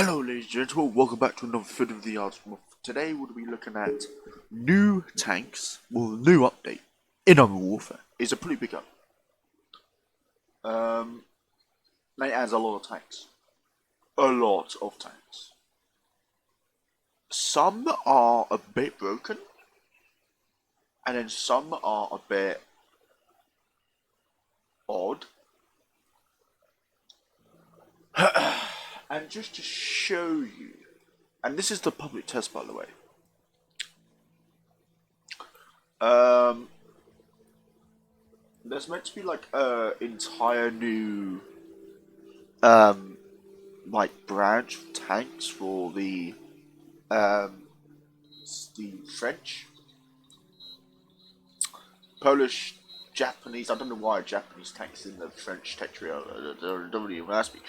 Hello ladies and gentlemen, welcome back to another video of the Arsenal. Today we'll be looking at new tanks, new update in Modern Warfare. It's a pretty big up. It adds a lot of tanks. A lot of tanks. Some are a bit broken, and then some are a bit odd. And just to show you, and this is the public test by the way. There's meant to be like entire new like branch of tanks for the French, Polish, Japanese. I don't know why Japanese tanks in the French territory. Don't really ask me.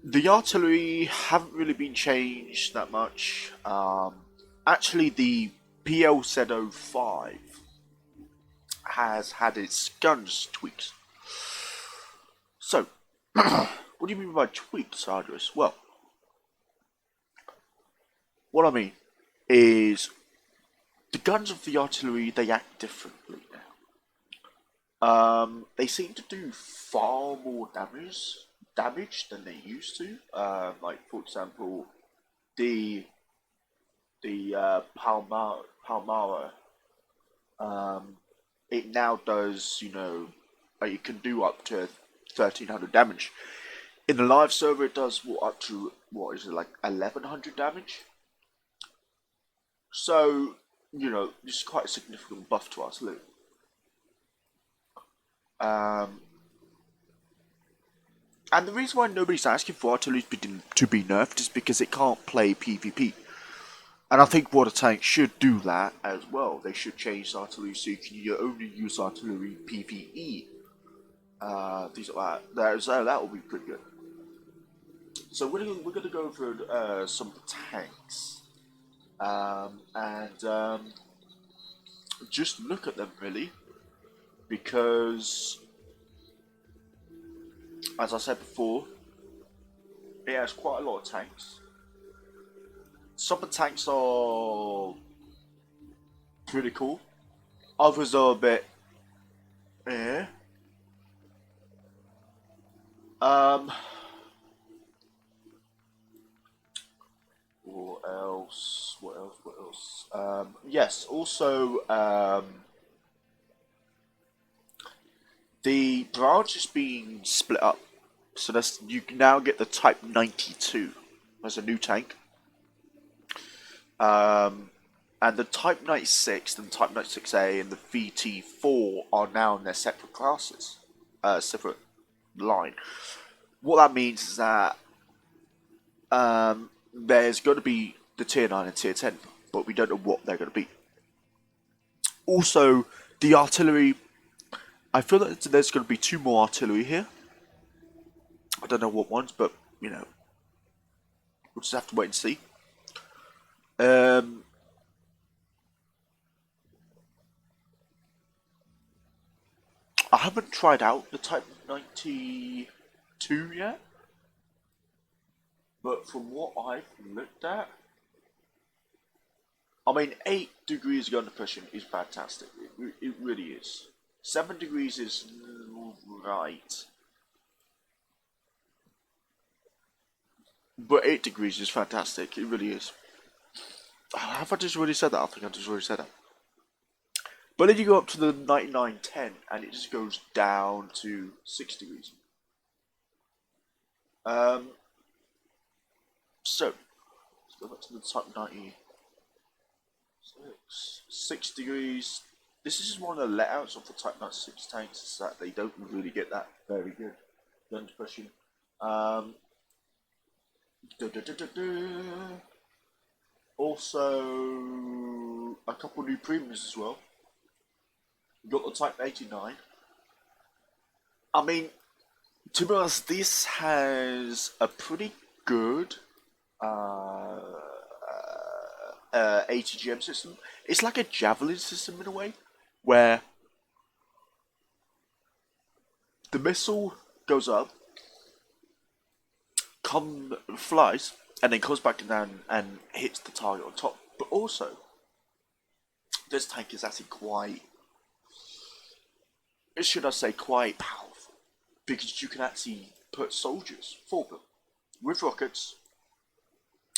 The artillery haven't really been changed that much. Actually, the PL-Z05 has had its guns tweaked. So, what do you mean by tweaked, Sargeras? Well, what I mean is the guns of the artillery, they act differently now. They seem to do far more damage than they used to. Like for example, the Palmara, it now does, it can do up to 1300 damage. In the live server, it does up to, what is it, like 1100 damage. So, this is quite a significant buff to us, look. And the reason why nobody's asking for artillery to be nerfed is because it can't play PvP. And I think water tanks should do that as well. They should change artillery so you can only use artillery PvE. Things like that. That will be pretty good. So we're gonna go through some tanks, and just look at them really, because as I said before, it has quite a lot of tanks. Some of the tanks are pretty cool. Others are a bit What else? Yes, also, the branch is being split up. So you can now get the Type 92 as a new tank. And the Type 96 and Type 96A and the VT4 are now in their separate classes, separate line. What that means is that there's going to be the Tier 9 and Tier 10, but we don't know what they're going to be. Also, the artillery, I feel that there's going to be 2 more artillery here. I don't know what ones, but, we'll just have to wait and see. I haven't tried out the Type 92 yet, but from what I've looked at, 8 degrees gun depression is fantastic. It really is. 7 degrees is right, but 8 degrees is fantastic. It really is. Have I just already said that? I think I just already said that. But then you go up to the 9910 and it just goes down to 6 degrees. So, let's go back to the Type 96. 6 degrees. This is one of the letouts of the Type 96 tanks, is that they don't really get that very good gun depression. Also, a couple new premiums as well. You got the Type 89. To be honest, this has a pretty good ATGM system. It's like a javelin system in a way, where the missile goes up, flies and then comes back down and hits the target on top. But also, this tank is actually quite, should I say, quite powerful because you can actually put soldiers for them with rockets.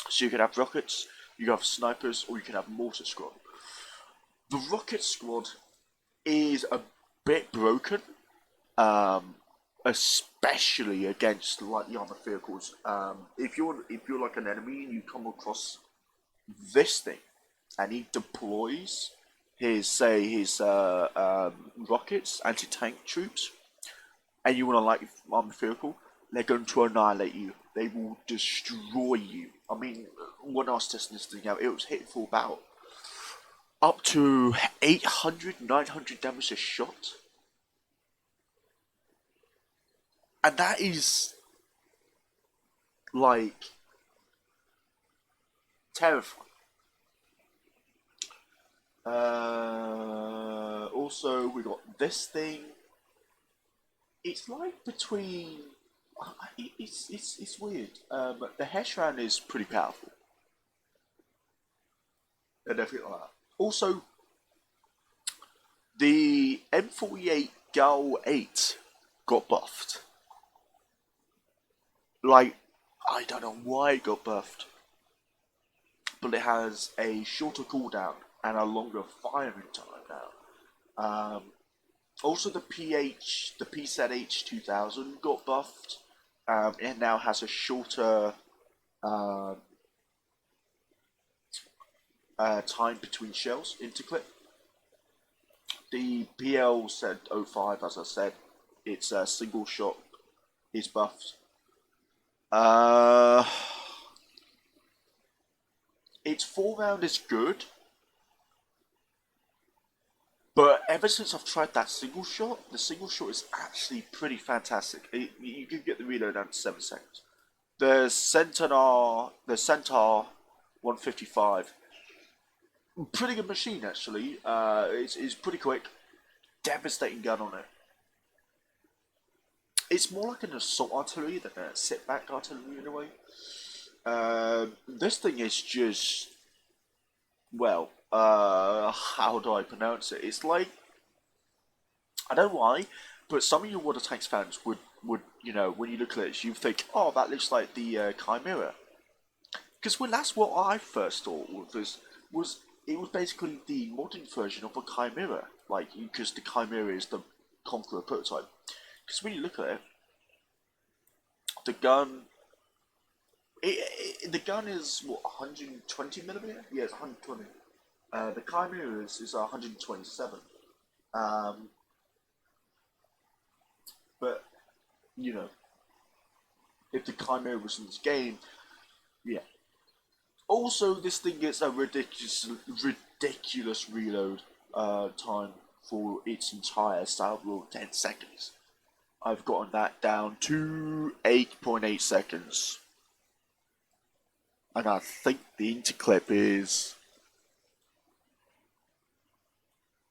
So you can have rockets, you can have snipers, or you can have mortar squad. The rocket squad is a bit broken, especially against like the armored vehicles. If you're like an enemy and you come across this thing, and he deploys his rockets, anti-tank troops, and you want to like armored vehicle, they're going to annihilate you. They will destroy you. I mean, when I was testing this thing out, it was hit for about up to 800, 900 damage a shot. And that is like terrifying. Also, we got this thing. It's like between. It's weird. The Heshran is pretty powerful and everything like that. Also, the M48 Gal 8 got buffed. Like, I don't know why it got buffed, but it has a shorter cooldown and a longer firing time now. Also, the PZH 2000 got buffed. It now has a shorter time between shells interclip. The PL said 05, as I said, it's a single shot is buffed. Its 4 round is good, but ever since I've tried that single shot, the single shot is actually pretty fantastic. You can get the reload down to 7 seconds. The Centaur 155, pretty good machine actually. It's pretty quick, devastating gun on it. It's more like an assault artillery than a sit-back artillery in a way. This thing is just, well, how do I pronounce it? It's like, I don't know why, but some of your Water Tanks fans would when you look at it, you think, oh, that looks like the Chimera. Because when that's what I first thought was it was basically the modern version of a Chimera, like because the Chimera is the Conqueror prototype. Because when you look at it, the gun, the gun is what 120 millimeter. Yeah, it's 120. The Chimera is 127. But if the Chimera was in this game, yeah. Also, this thing gets a ridiculous reload time for its entire style rule, 10 seconds. I've gotten that down to 8.8 seconds. And I think the interclip is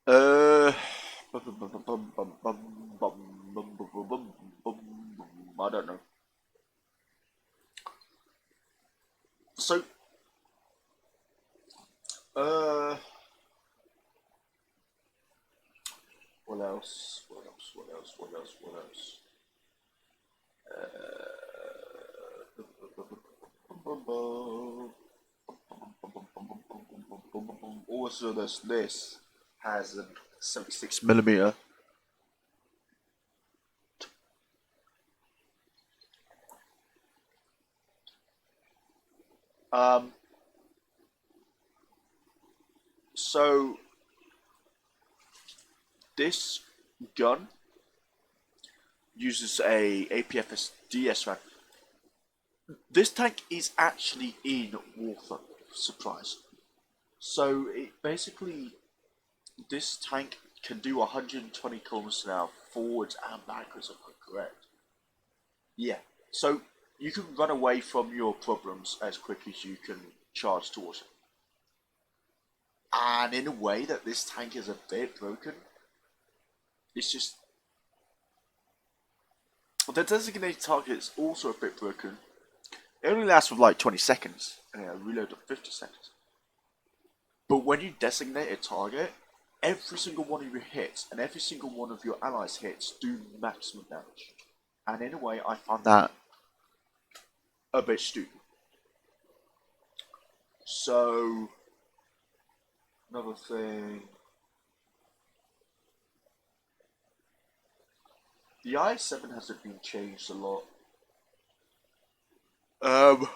I don't know. So what else? What else? What else? What else? What else? Also, this has a 76 millimeter. So this gun uses a APFS DS round. This tank is actually in War Thunder, surprise. So it basically, this tank can do 120 kilometers an hour forwards and backwards, if I'm correct. Yeah. So you can run away from your problems as quick as you can charge towards it. And in a way that this tank is a bit broken, it's just the designated target is also a bit broken It only lasts for like 20 seconds, and it'll reload at 50 seconds. But when you designate a target, every single one of your hits and every single one of your allies' hits do maximum damage. And in a way, I found that a bit stupid. So, another thing. The i7 hasn't been changed a lot. Um,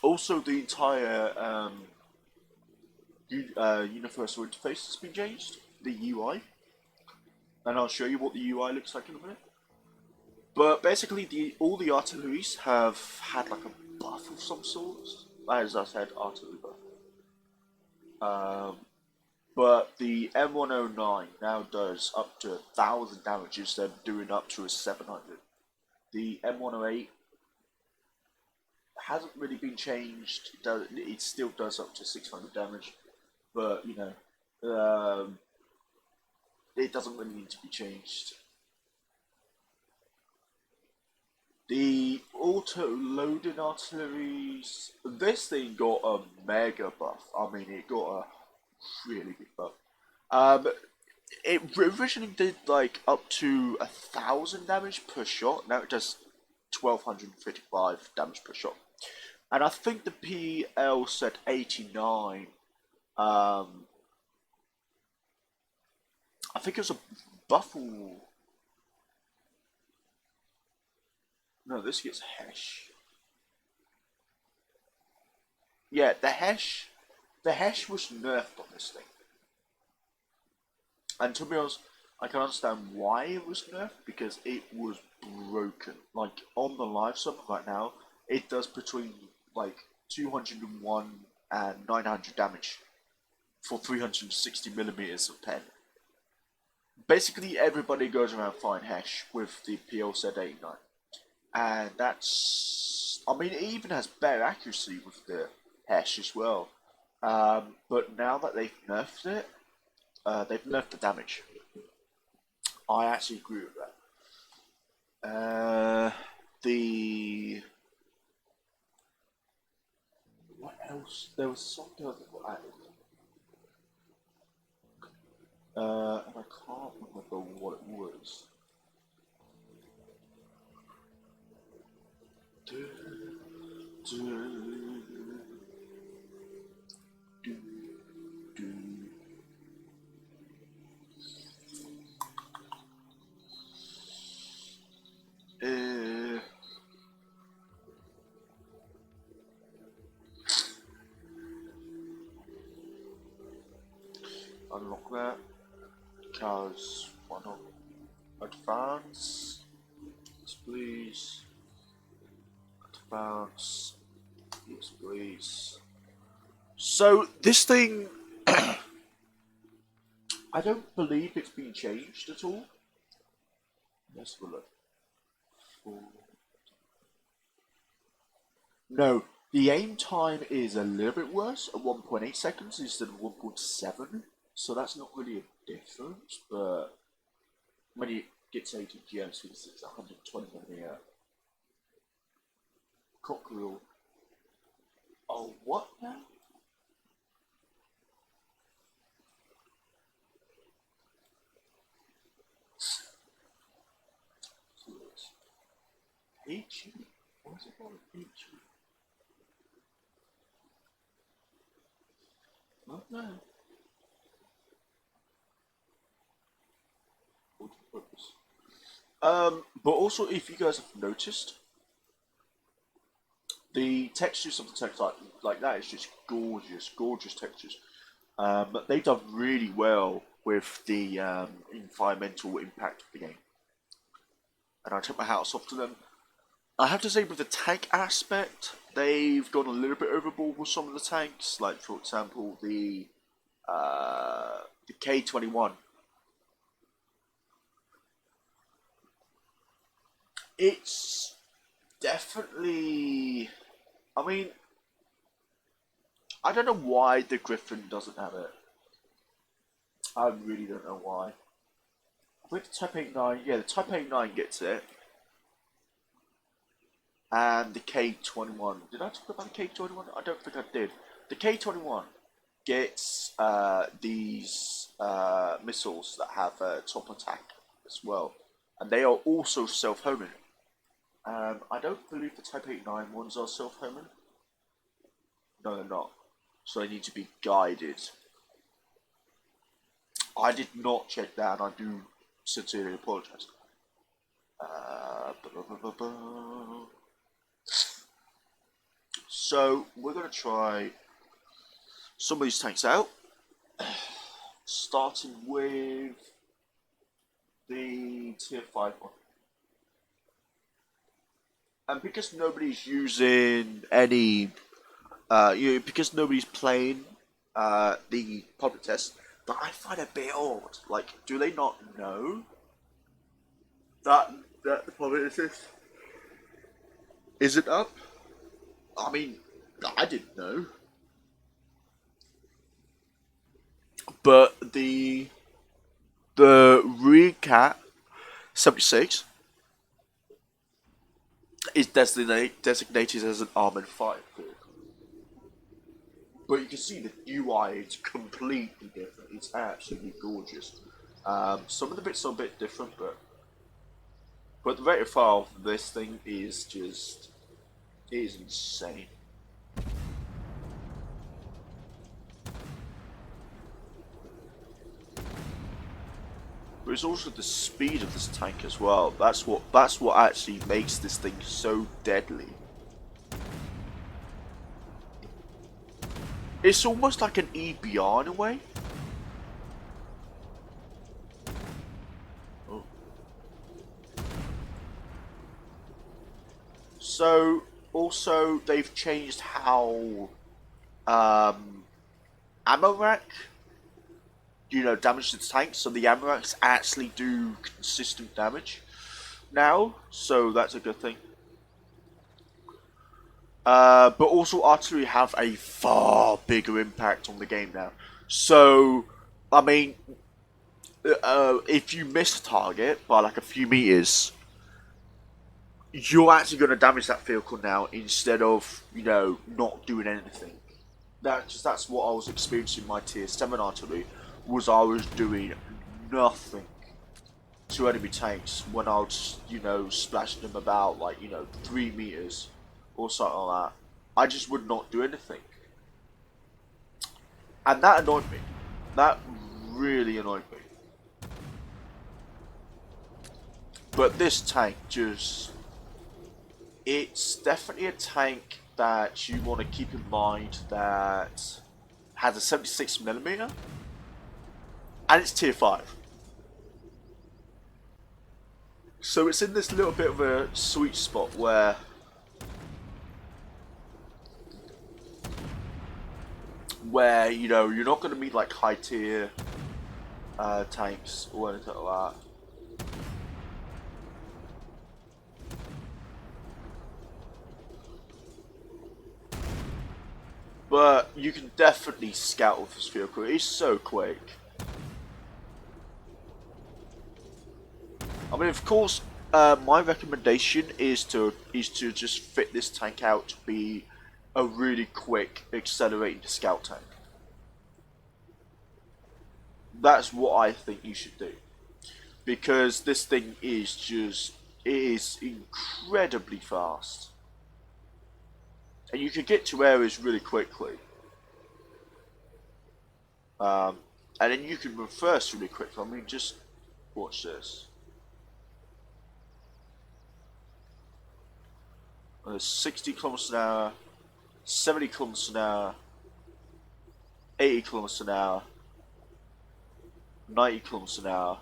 Also, the entire universal interface has been changed, the UI, and I'll show you what the UI looks like in a minute. But basically, all the artilleries have had like a buff of some sort. As I said, artillery buff. But the M109 now does up to 1,000 damage instead of doing up to a 700. The M108 hasn't really been changed. It still does up to 600 damage, but it doesn't really need to be changed. The auto-loading artilleries, this thing got a mega buff. I mean, it got a really big buff. It originally did like up to 1,000 damage per shot. Now it does 1,255 damage per shot. And I think the PL said 89. I think it was a buffle. No, this gets Hesh. Yeah, the Hesh was nerfed on this thing. And to be honest, I can understand why it was nerfed because it was broken. Like on the live server right now, it does between like 201 and 900 damage for 360 millimeters of pen. Basically, everybody goes around fine Hesh with the PL set 89, and that's. I mean, it even has better accuracy with the Hesh as well. But now that they've nerfed it, they've nerfed the damage. I actually agree with that. The what else? There was something else that got added. And I can't remember what it was. Unlock that. Because why not? Advance. Yes, please. Advance. Yes, please. So this thing, I don't believe it's been changed at all. Let's have a look. No, the aim time is a little bit worse at 1.8 seconds instead of 1.7. So that's not really a difference, but when you get to 80 GMs, it's 120 millimeter. Cockerel. Oh, what now? HE? What is it called? HE? Not there. Multi-purpose. But also, if you guys have noticed, the textures of the text like that is just gorgeous, gorgeous textures. They've done really well with the environmental impact of the game, and I took my hats off to them. I have to say, with the tank aspect, they've gone a little bit overboard with some of the tanks. Like, for example, the K21. It's definitely. I mean, I don't know why the Griffin doesn't have it. I really don't know why. With the Type 89, yeah, the Type 89 gets it. And the K21. Did I talk about the K21? I don't think I did. The K21 gets these missiles that have top attack as well. And they are also self-homing. I don't believe the Type 89 ones are self-homing. No, they're not. So they need to be guided. I did not check that, and I do sincerely apologise. So we're going to try some of these tanks out, starting with the tier 5 one. And because nobody's using any, because nobody's playing the public test, that I find a bit odd. Like, do they not know that the public test isn't up? I mean, I didn't know. But the Recat 76 is designated as an armored fighter vehicle. But you can see the UI is completely different. It's absolutely gorgeous. Some of the bits are a bit different, but the rate of fire of this thing is just insane. But it's also the speed of this tank as well. That's what actually makes this thing so deadly. It's almost like an EBR in a way. Oh. So also they've changed how ammo rack damage to the tank, so the ammo racks actually do consistent damage now, so that's a good thing. But also artillery have a far bigger impact on the game now. So, I mean, if you miss a target by like a few meters, you're actually going to damage that vehicle now instead of not doing anything. That's what I was experiencing in my tier 7 artillery. I was doing nothing to enemy tanks when I was, splashing them about like, 3 meters or something like that. I just would not do anything. And that annoyed me. That really annoyed me. But this tank it's definitely a tank that you want to keep in mind that has a 76mm. And it's tier 5. So it's in this little bit of a sweet spot where you're not going to meet like high tier tanks or anything like that. But you can definitely scout with this vehicle. It's so quick. I mean, of course, my recommendation is to just fit this tank out to be a really quick accelerating scout tank. That's what I think you should do, because this thing is incredibly fast, and you can get to areas really quickly. And then you can reverse really quickly. I mean, just watch this. 60 kilometers an hour, 70 kilometers an hour, 80 kilometers an hour, 90 kilometers an hour.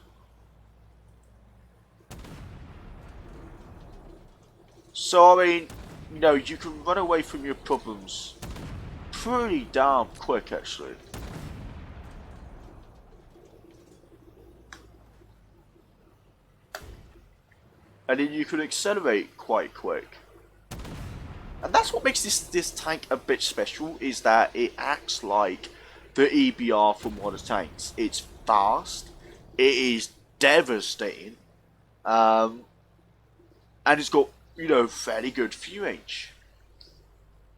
So I mean, you can run away from your problems pretty damn quick, actually. And then you can accelerate quite quick. And that's what makes this tank a bit special, is that it acts like the EBR from modern tanks. It's fast, it is devastating, um, and it's got, you know, fairly good fuel range.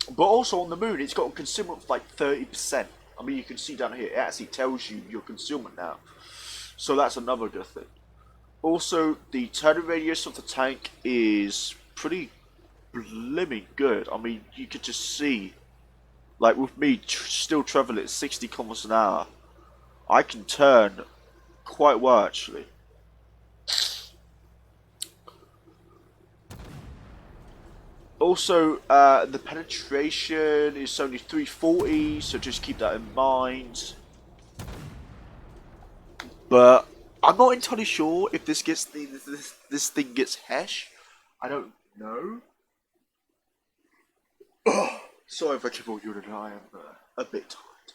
But also on the moon, it's got a consummate of like 30%. I mean, you can see down here, it actually tells you your consummate now. So that's another good thing. Also, the turning radius of the tank is pretty blimmin' good. I mean, you could just see, like with me still traveling at 60 kilometers an hour, I can turn quite well actually. Also, the penetration is only 340, so just keep that in mind. But I'm not entirely sure if this gets this thing gets hash. I don't know. Sorry if I keep on yawning. I am a bit tired.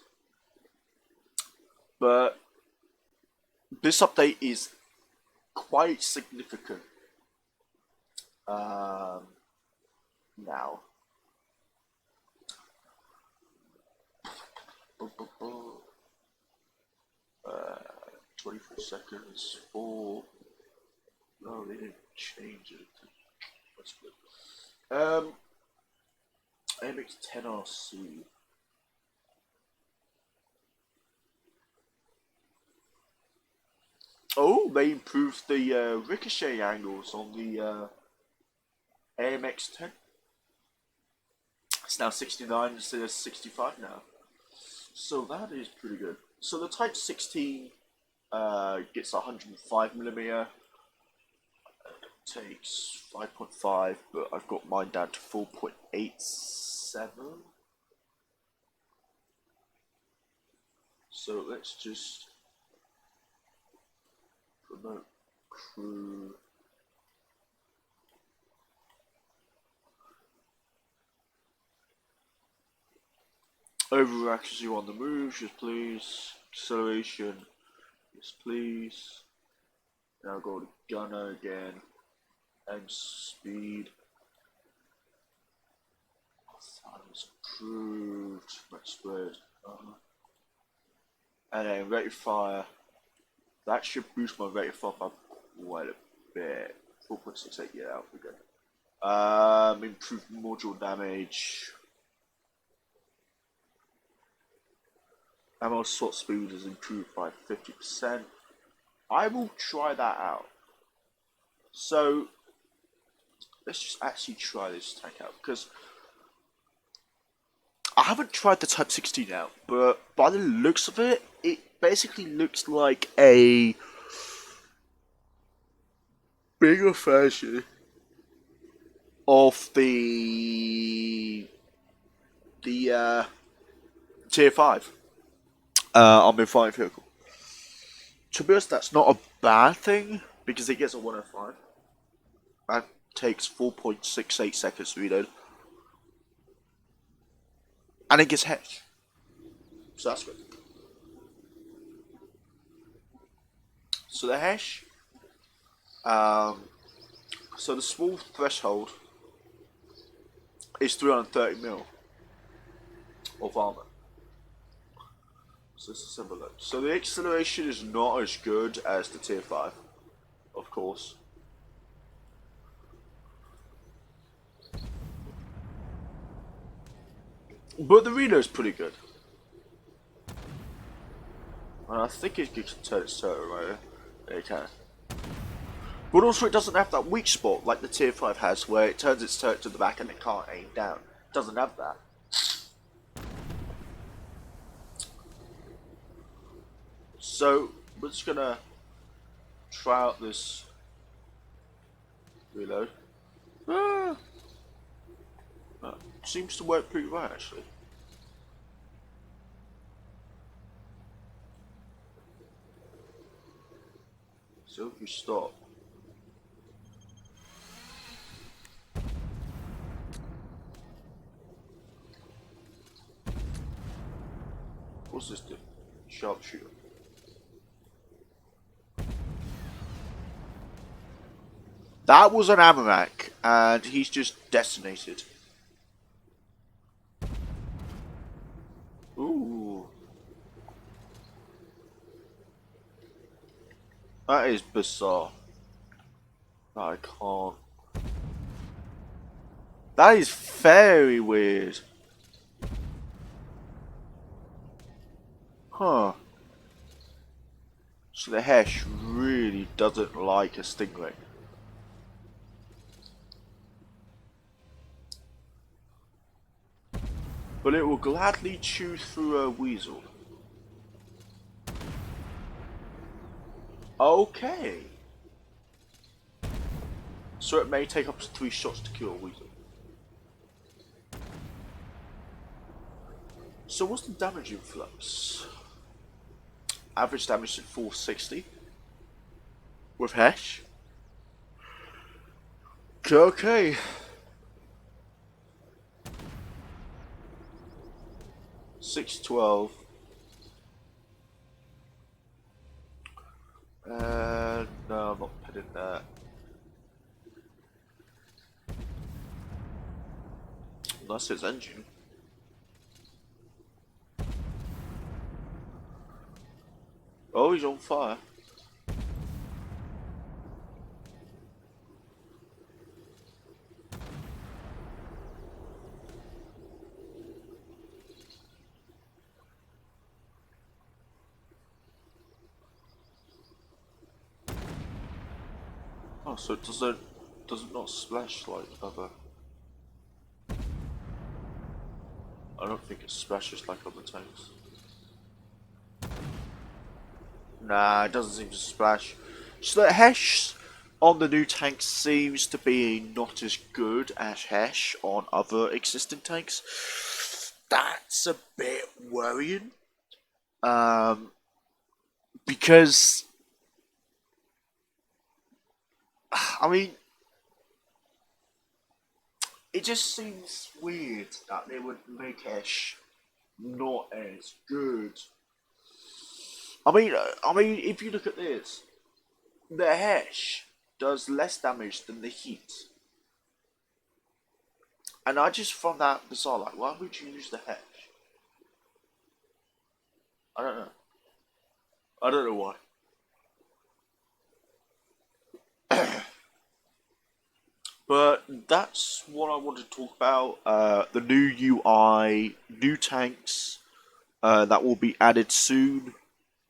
But this update is quite significant. Um, now. 24 seconds for. No, they didn't change it. That's good. AMX 10 RC. Oh, they improved the ricochet angles on the AMX 10. It's now 69 instead of 65 now. So that is pretty good. So the Type 16 gets 105mm, takes 5.5, but I've got mine down to 4.87. So let's just promote crew. Over accuracy on the move, yes please. Acceleration, yes please. Now go to gunner again. And speed. That was improved. Let's spread. And then rate of fire. That should boost my rate of fire by quite a bit. 4.68, yeah, that'll be good. Improved module damage. Ammo slot speed is improved by 50%. I will try that out. So, let's just actually try this tank out, because I haven't tried the Type 16 out, but by the looks of it, it basically looks like a bigger version of the Tier 5 armored fighting vehicle. To be honest, that's not a bad thing, because it gets a 105. That takes 4.68 seconds to reload. And it gets hedged. So that's good. So the hash, so the small threshold is 330mm of armor. So let's have a look. So the acceleration is not as good as the tier 5, of course. But the reload is pretty good. And I think it can turn its turret right there. It can. But also it doesn't have that weak spot like the tier 5 has, where it turns its turret to the back and it can't aim down. It doesn't have that. So we're just gonna try out this reload. That seems to work pretty well actually. So if we stop. What's this do? Sharpshooter. That was an Amarak, and he's just detonated. That is bizarre. I can't. That is very weird. Huh. So the Hesh really doesn't like a stingray. But it will gladly chew through a weasel. Okay. So it may take up to 3 shots to kill a weasel. So what's the damage influx? Average damage at 460 with Hesh. Okay. 612. No, I'm not putting that. That's his engine. Oh, he's on fire. Oh, so does it not splash like other? I don't think it splashes like other tanks. Nah, it doesn't seem to splash. So the Hesh on the new tank seems to be not as good as Hesh on other existing tanks. That's a bit worrying. Because I mean, it just seems weird that they would make Hesh not as good. I mean, if you look at this, the Hesh does less damage than the Heat, and I just found that bizarre. Like, why would you use the Hesh? I don't know. I don't know why. But that's what I want to talk about. The new UI, new tanks that will be added soon.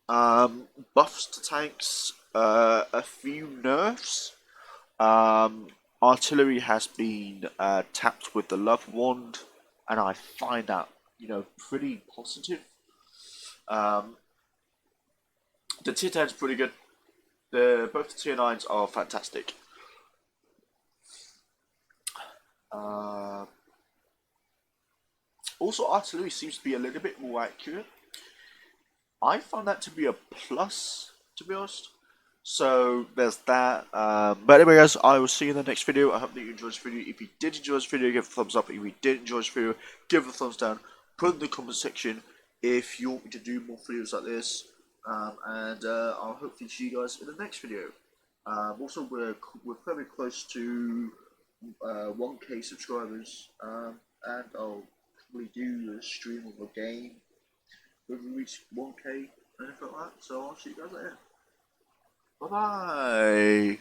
Buffs to tanks, a few nerfs. Um, Artillery has been tapped with the Love Wand, and I find that pretty positive. Um, the tier 10 is pretty good. Both the tier 9s are fantastic. Uh, Also, artillery seems to be a little bit more accurate. I found that to be a plus, to be honest. So there's that. But anyway, guys, I will see you in the next video. I hope that you enjoyed this video. If you did enjoy this video, give it a thumbs up. If you did enjoy this video, give it a thumbs down. Put in the comment section if you want me to do more videos like this. And I'll hopefully see you guys in the next video. Also, we're very close to 1K subscribers, and I'll probably do a stream of a game when we reach 1K and anything like that. So I'll see you guys later. Bye bye.